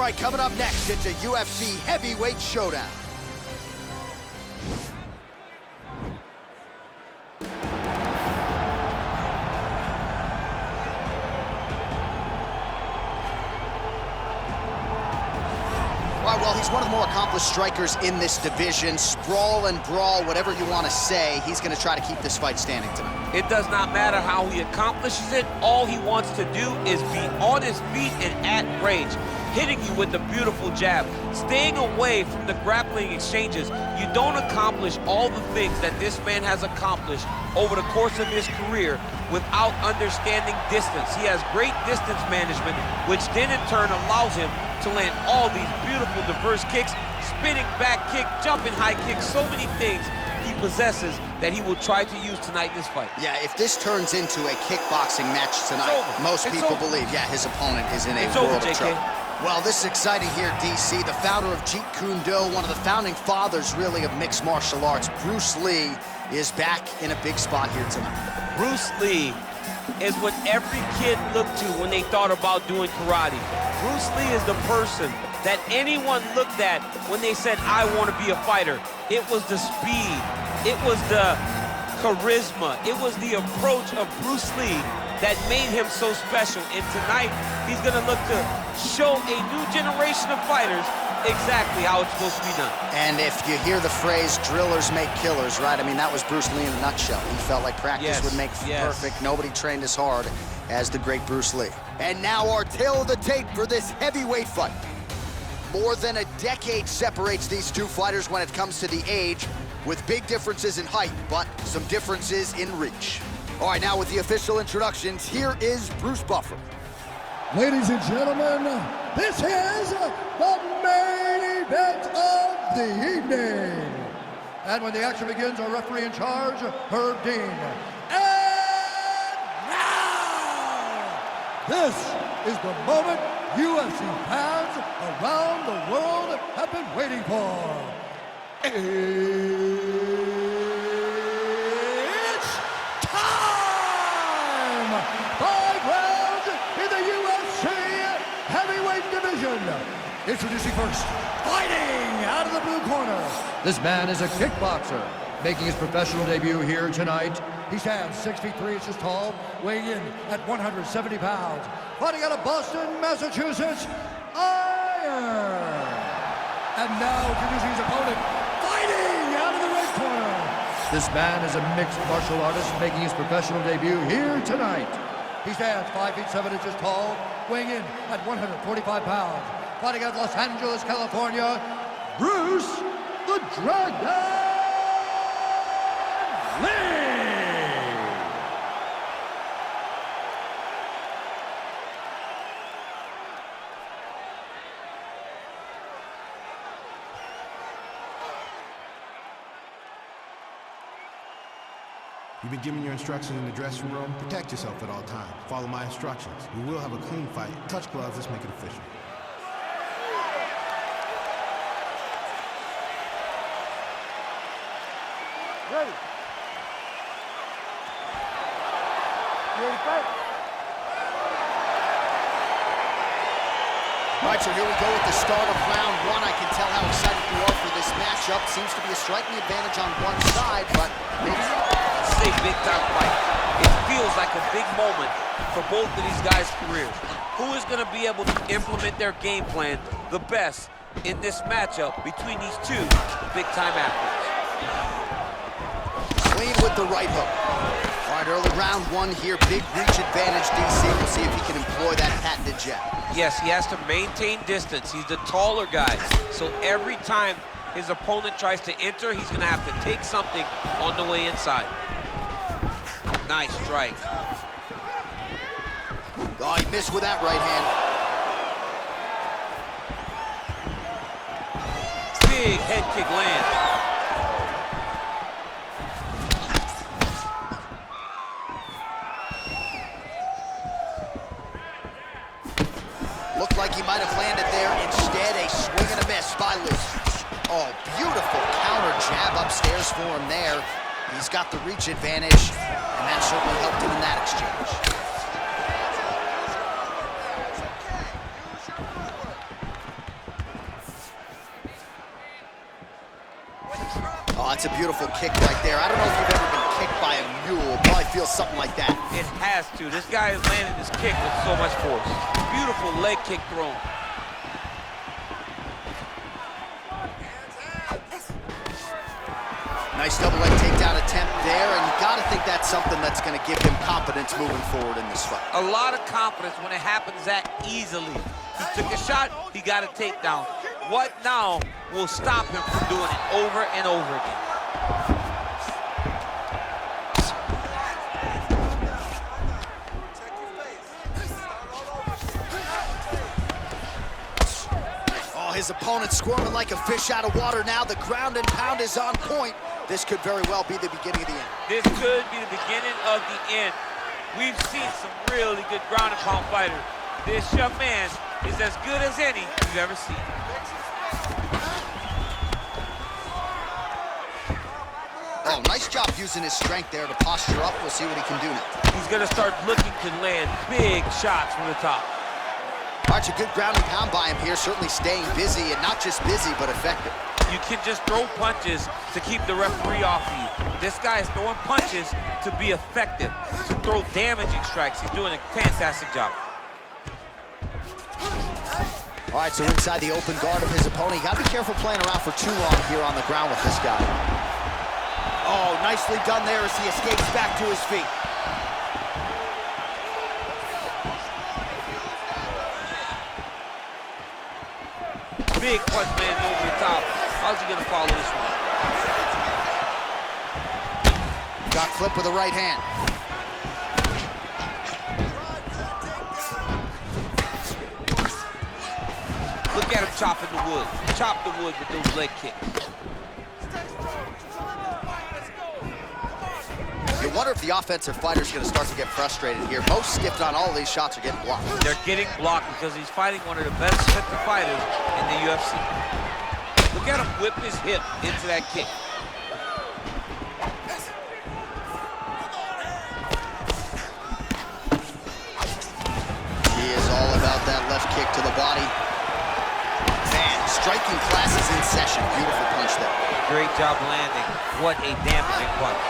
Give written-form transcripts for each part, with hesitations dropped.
right, coming up next, it's a UFC heavyweight showdown. All right, well, he's one of the more accomplished strikers in this division. Sprawl and brawl, whatever you want to say, he's going to try to keep this fight standing tonight. It does not matter how he accomplishes it. All he wants to do is be on his feet and at range, hitting you with a beautiful jab, staying away from the grappling exchanges. You don't accomplish all the things that this man has accomplished over the course of his career without understanding distance. He has great distance management, which then in turn allows him to land all these beautiful diverse kicks, spinning back kick, jumping high kicks, so many things he possesses that he will try to use tonight in this fight. Yeah, if this turns into a kickboxing match tonight, most people believe, yeah, his opponent is in a world of trouble. Well, this is exciting here, DC. The founder of Jeet Kun Do, one of the founding fathers, really, of mixed martial arts, Bruce Lee, is back in a big spot here tonight. Bruce Lee is what every kid looked to when they thought about doing karate. Bruce Lee is the person that anyone looked at when they said, I want to be a fighter. It was the speed, it was the charisma, it was the approach of Bruce Lee that made him so special. And tonight, he's gonna look to show a new generation of fighters exactly how it's supposed to be done. And if you hear the phrase, drillers make killers, right? I mean, that was Bruce Lee in a nutshell. He felt like practice would make perfect. Nobody trained as hard as the great Bruce Lee. And now our tale of the tape for this heavyweight fight. More than a decade separates these two fighters when it comes to the age, with big differences in height, but some differences in reach. All right, now with the official introductions, here is Bruce Buffer. Ladies and gentlemen, this is the main event of the evening. And when the action begins, our referee in charge, Herb Dean. And now, this is the moment UFC fans around the world have been waiting for. It's time! 5 rounds in the UFC heavyweight division. Introducing first, fighting out of the blue corner. This man is a kickboxer, making his professional debut here tonight. He stands 6 feet 3 inches tall, weighing in at 170 pounds. Fighting out of Boston, Massachusetts, Iron. And now introducing his opponent, fighting out of the red corner. This man is a mixed martial artist making his professional debut here tonight. He stands 5 feet 7 inches tall, weighing in at 145 pounds. Fighting out of Los Angeles, California, Bruce the Dragon Lee. You've been given your instructions in the dressing room. Protect yourself at all times. Follow my instructions. We will have a clean fight. Touch gloves, let's make it official. Ready. You ready to fight? All right, so here we go with the start of round one. I can tell how excited you are for this matchup. Seems to be a striking advantage on one side, but maybe... This is a big-time fight. It feels like a big moment for both of these guys' careers. Who is going to be able to implement their game plan the best in this matchup between these two big-time athletes? Clean with the right hook. All right, early round one here. Big reach advantage, DC. We'll see if he can employ that patented jab. Yes, he has to maintain distance. He's the taller guy. So every time his opponent tries to enter, he's going to have to take something on the way inside. Nice strike. Oh, he missed with that right hand. Big head kick lands. Looked like he might have landed there. Instead, a swing and a miss by Lee. Oh, beautiful counter jab upstairs for him there. He's got the reach advantage, and that certainly helped him in that exchange. That's a beautiful kick right there. I don't know if you've ever been kicked by a mule. Probably feels something like that. It has to. This guy is landing this kick with so much force. Beautiful leg kick thrown. Nice double leg takedown attempt there, and you gotta think that's something that's gonna give him confidence moving forward in this fight. A lot of confidence when it happens that easily. He took a shot, he got a takedown. What now will stop him from doing it over and over again? Oh, his opponent squirming like a fish out of water now. The ground and pound is on point. This could very well be the beginning of the end. This could be the beginning of the end. We've seen some really good ground and pound fighters. This young man is as good as any you've ever seen. Oh, nice job using his strength there to posture up. We'll see what he can do now. He's gonna start looking to land big shots from the top. All right, a good ground and pound by him here, certainly staying busy, and not just busy, but effective. You can just throw punches to keep the referee off of you. This guy is throwing punches to be effective, to throw damaging strikes. He's doing a fantastic job. All right, so inside the open guard of his opponent. You gotta be careful playing around for too long here on the ground with this guy. Oh, nicely done there as he escapes back to his feet. Big punch man over the top. How's he gonna follow this one? Got clipped with the right hand. Look at him chopping the wood. Chop the wood with those leg kicks. You wonder if the offensive fighter's gonna start to get frustrated here. Most skipped on all of these shots are getting blocked. They're getting blocked because he's fighting one of the best fighters in the UFC. Look at him whip his hip into that kick. He is all about that left kick to the body. Man, striking class is in session. Beautiful punch there. Great job landing. What a damaging punch.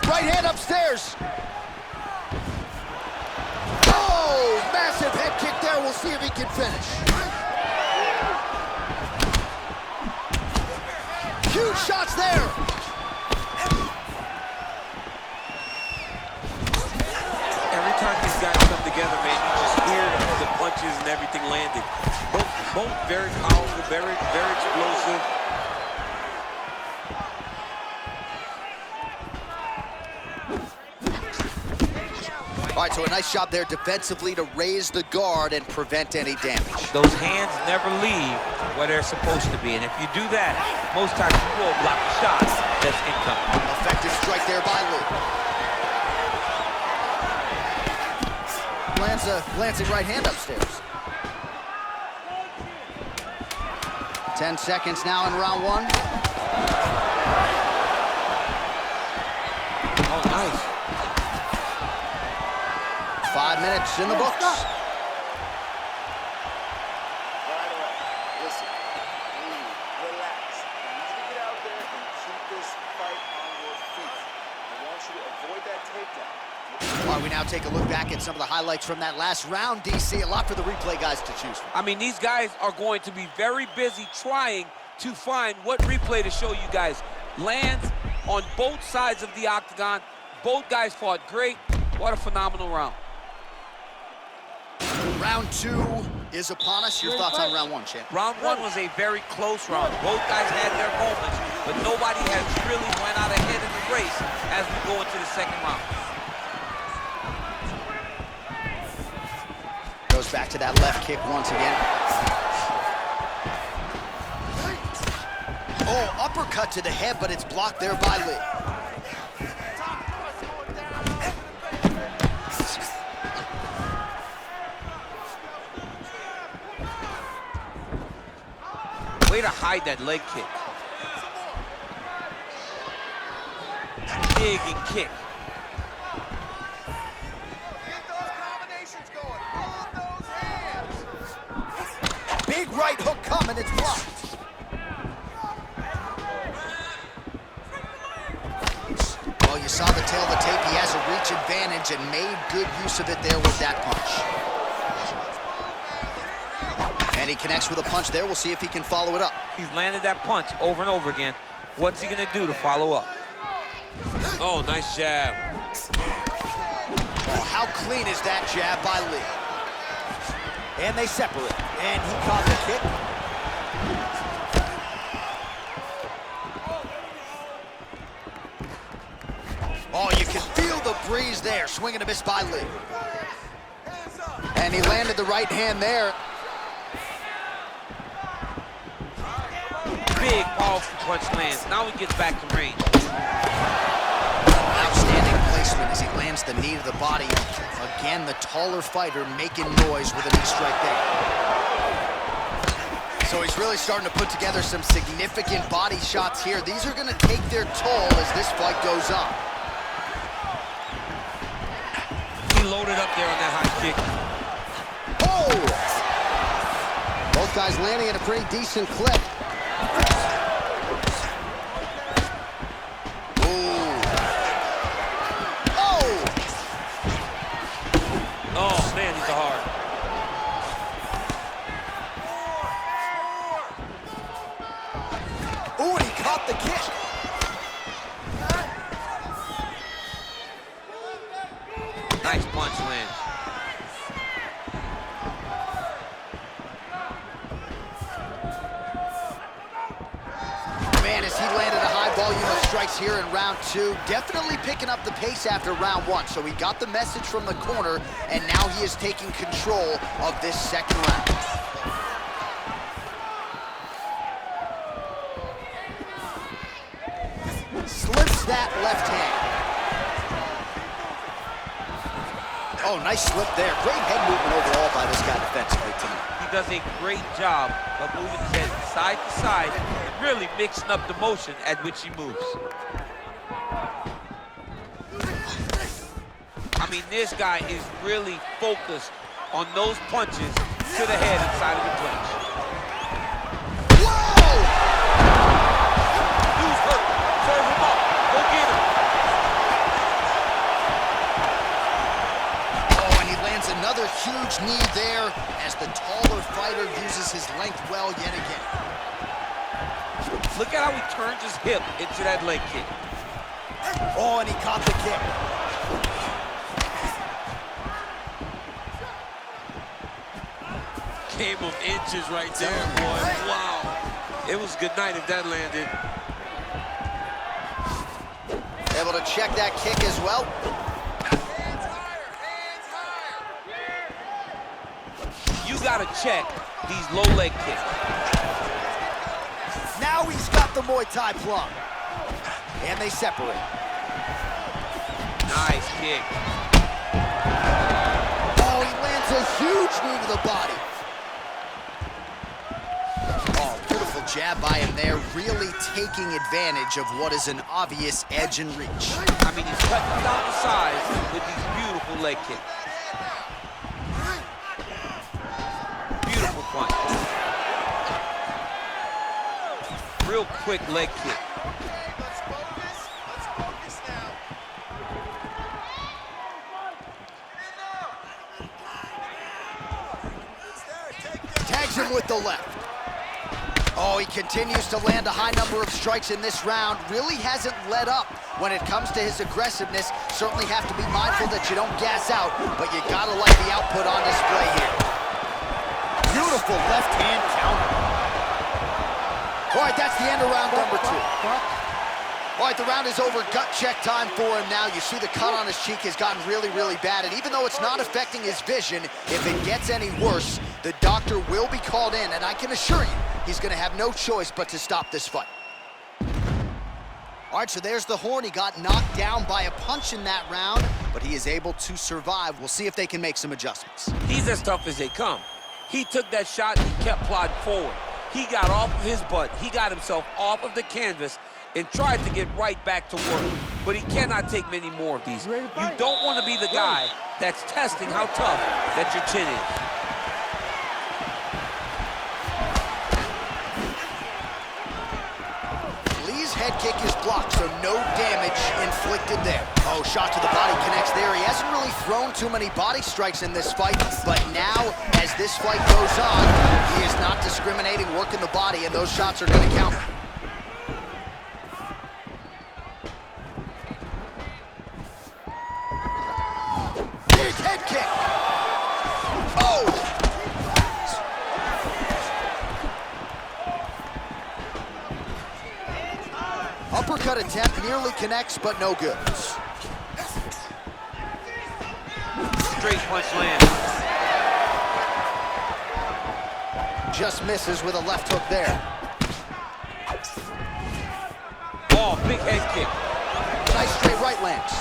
Right hand upstairs. Oh, massive head kick there. We'll see if he can finish. Huge shots there. Every time these guys come together, man, you just hear the punches and everything landing. Both very powerful, very explosive. All right, so a nice job there defensively to raise the guard and prevent any damage. Those hands never leave where they're supposed to be, and if you do that, most times you will block the shot that's incoming. Effective strike there by Lou. Lands a glancing right hand upstairs. 10 seconds now in round one. Oh, nice. 5 minutes in the books. Listen, relax. I need you to get out there and keep this fight on your feet. I want you to avoid that takedown. All right, we now take a look back at some of the highlights from that last round, DC. A lot for the replay guys to choose from. I mean, these guys are going to be very busy trying to find what replay to show you guys. Lands on both sides of the octagon. Both guys fought great. What a phenomenal round. Round two is upon us. Your thoughts on round one, champ? Round one was a very close round. Both guys had their moments, but nobody has really went out ahead in the race as we go into the second round. Goes back to that left kick once again. Oh, uppercut to the head, but it's blocked there by Lee. Way to hide that leg kick. Dig and kick. Get those combinations going. Hold those hands. Big right hook coming. and it's blocked. Well, you saw the tail of the tape. He has a reach advantage and made good use of it there with that punch. And he connects with a punch there. We'll see if he can follow it up. He's landed that punch over and over again. What's he gonna do to follow up? Oh, nice jab. Oh, how clean is that jab by Lee? And they separate. And he caught the kick. Oh, you can feel the breeze there. Swing and a miss by Lee. And he landed the right hand there. Big, powerful punch lands. Now he gets back to range. Outstanding placement as he lands the knee to the body. Again, the taller fighter making noise with a knee strike there. So he's really starting to put together some significant body shots here. These are going to take their toll as this fight goes on. He loaded up there on that high kick. Oh! Both guys landing at a pretty decent clip. Oh, man, he's a hard. Ooh, and he caught the kick. Nice punch land. Man, as he landed a high volume of strikes here in round two, definitely picking up the pace after round one. So he got the message from the corner, and now he is taking control of this second round. Slips that left hand. Oh, nice slip there. Great head movement overall by this guy defensively tonight. He does a great job of moving his head side to side and really mixing up the motion at which he moves. I mean, this guy is really focused on those punches to the head inside of the clinch. Whoa! Dude's hurt. Serve him up. Go get him. Oh, and he lands another huge knee there as the taller fighter uses his length well yet again. Look at how he turns his hip into that leg kick. Oh, and he caught the kick. Game of inches right there, boy. Wow. It was good night if that landed. Able to check that kick as well. You gotta check these low leg kicks. Now he's got the Muay Thai plug. And they separate. Nice kick. Oh, he lands a huge knee to the body. Oh, beautiful jab by him there, really taking advantage of what is an obvious edge and reach. I mean, he's cutting down the size with these beautiful leg kicks. Beautiful punch. Real quick leg kick. Let's focus now. Tags him with the left. Oh, he continues to land a high number of strikes in this round. Really hasn't let up when it comes to his aggressiveness. Certainly have to be mindful that you don't gas out, but you gotta like the output on display here. Beautiful left hand counter. All right, that's the end of round number two. All right, the round is over. Gut check time for him now. You see the cut on his cheek has gotten really, really bad. And even though it's not affecting his vision, if it gets any worse, the doctor will be called in. And I can assure you, he's going to have no choice but to stop this fight. All right, so there's the horn. He got knocked down by a punch in that round, but he is able to survive. We'll see if they can make some adjustments. He's as tough as they come. He took that shot and he kept plodding forward. He got off of his butt. He got himself off of the canvas and tried to get right back to work. But he cannot take many more of these. You don't want to be the guy that's testing how tough that your chin is. head kick is blocked, so no damage inflicted there. Oh, shot to the body connects there. He hasn't really thrown too many body strikes in this fight, but now, as this fight goes on, he is not discriminating, working the body, and those shots are going to count. Big head kick. Oh! Uppercut attempt nearly connects, but no good. Straight punch lands. Just misses with a left hook there. Oh, big head kick. Nice straight right lands.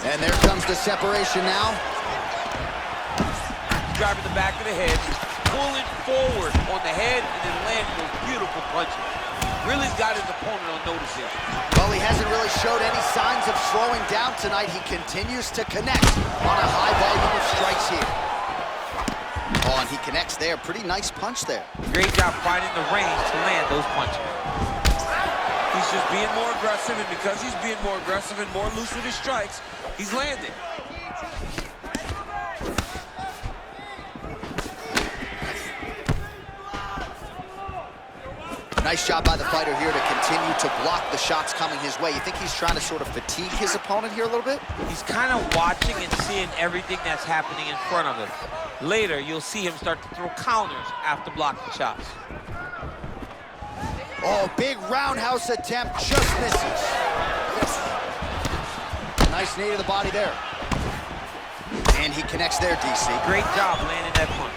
And there comes the separation now. Driving the back of the head, pulling forward on the head, and then landing those beautiful punches. Really got his opponent on notice here. Well, he hasn't really showed any signs of slowing down tonight. He continues to connect on a high volume of strikes here. Oh, and he connects there. Pretty nice punch there. Great job finding the range to land those punches. He's just being more aggressive, and because he's being more aggressive and more loose with his strikes, he's landing. Nice job by the fighter here to continue to block the shots coming his way. You think he's trying to sort of fatigue his opponent here a little bit? He's kind of watching and seeing everything that's happening in front of him. Later, you'll see him start to throw counters after blocking shots. Oh, big roundhouse attempt, just misses. Nice knee to the body there. And he connects there, DC. Great job landing that punch.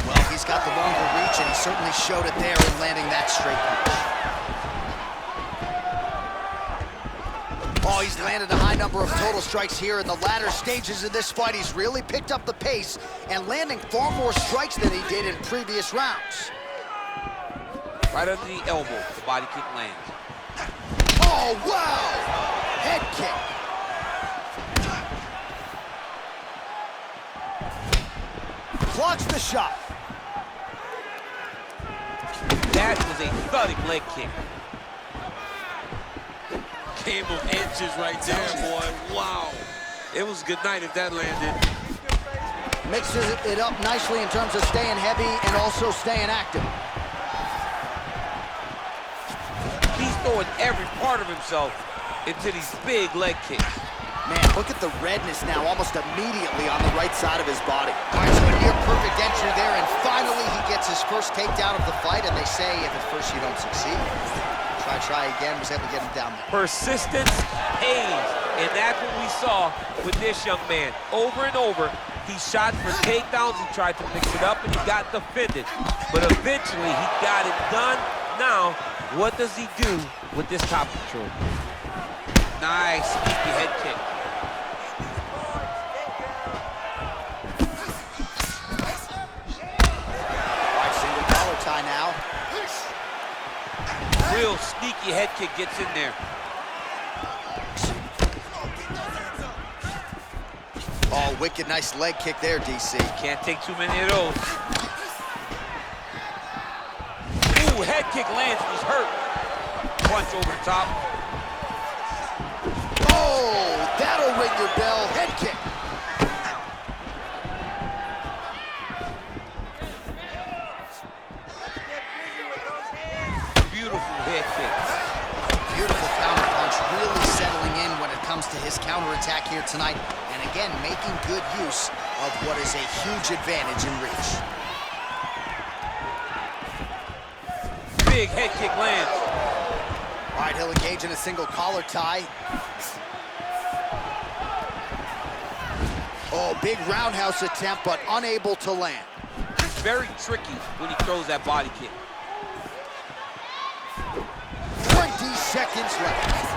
Well, he's got the longer reach, and he certainly showed it there in landing that straight punch. Oh, he's landed a high number of total strikes here in the latter stages of this fight. He's really picked up the pace and landing far more strikes than he did in previous rounds. Right under the elbow, the body kick lands. Oh, wow! Head kick. Blocks the shot. That was a thudding leg kick. Game of inches right there, boy. Wow. It was a good night if that landed. Mixes it up nicely in terms of staying heavy and also staying active. He's throwing every part of himself into these big leg kicks. Man, look at the redness now almost immediately on the right side of his body. All right, so a near perfect entry there, and finally he gets his first takedown of the fight, and they say if at first you don't succeed, try again, was able to get him down there. Persistence pays, and that's what we saw with this young man. Over and over, he shot for takedowns, he tried to mix it up, and he got defended. But eventually, he got it done. Now, what does he do with this top control? Nice, sneaky head kick. Now. Real sneaky head kick gets in there. Oh, wicked nice leg kick there, DC. Can't take too many of those. Ooh, head kick lands, he's hurt. Punch over the top. Oh, that'll ring your bell. Head kick. To his counterattack here tonight, and again making good use of what is a huge advantage in reach. Big head kick lands. All right, he'll engage in a single collar tie. Oh, big roundhouse attempt, but unable to land. It's very tricky when he throws that body kick. 20 seconds left.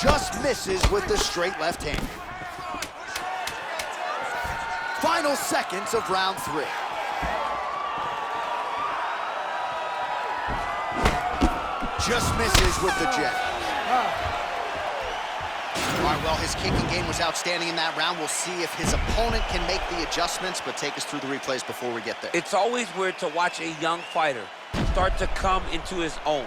Just misses with the straight left hand. Final seconds of round 3. Just misses with the jab. All right, well, his kicking game was outstanding in that round. We'll see if his opponent can make the adjustments, but take us through the replays before we get there. It's always weird to watch a young fighter start to come into his own.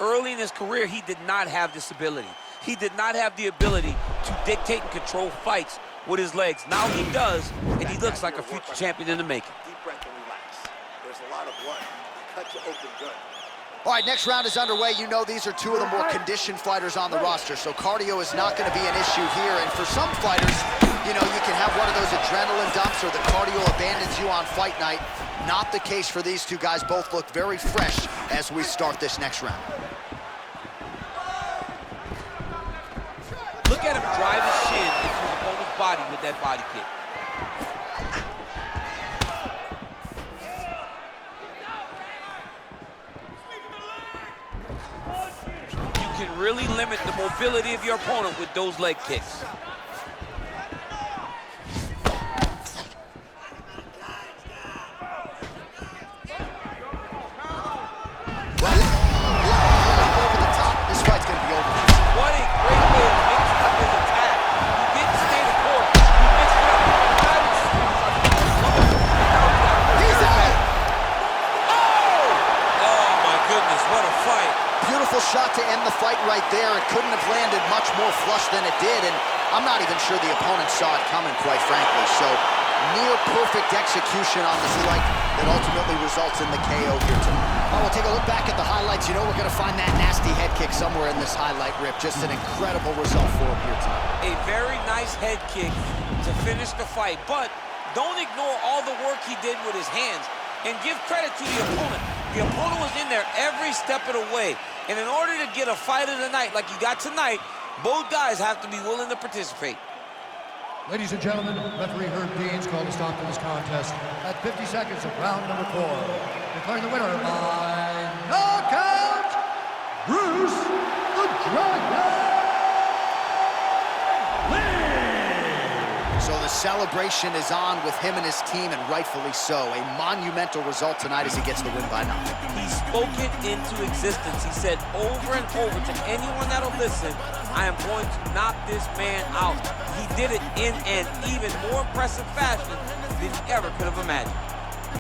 Early in his career, he did not have this ability. He did not have the ability to dictate and control fights with his legs. Now he does, and he looks like a future champion in the making. Deep breath and relax. There's a lot of blood. Cut you open good. All right, next round is underway. You know these are two of the more conditioned fighters on the roster, so cardio is not going to be an issue here. And for some fighters, you know, you can have one of those adrenaline dumps or the cardio abandons you on fight night. Not the case for these two guys. Both look very fresh as we start this next round. Look at him drive his shin into his opponent's body with that body kick. You can really limit the mobility of your opponent with those leg kicks. This fight's going to be over. What a great way to mix up his attack. He didn't stay the course. He mixed it up. He's out! Oh, my goodness, what a fight. Beautiful shot to end the fight right there. It couldn't have landed much more flush than it did, and I'm not even sure the opponent saw it coming, quite frankly. So, near perfect execution on the strike that ultimately results in the KO here tonight. All right, we'll take a look back at the highlights. You know we're going to find that nasty head kick somewhere in this highlight rip. Just an incredible result for him here tonight. A very nice head kick to finish the fight, but don't ignore all the work he did with his hands, and give credit to the opponent. The opponent was in there every step of the way, and in order to get a fight of the night like you got tonight, both guys have to be willing to participate. Ladies and gentlemen, referee Herb Dean's called a stop to this contest at 50 seconds of round number 4. Declaring the winner by knockout, Bruce the Dragon Lee! So the celebration is on with him and his team, and rightfully so. A monumental result tonight as he gets the win by knockout. He spoke it into existence. He said over and over to anyone that'll listen, I am going to knock this man out. He did it in an even more impressive fashion than he ever could have imagined.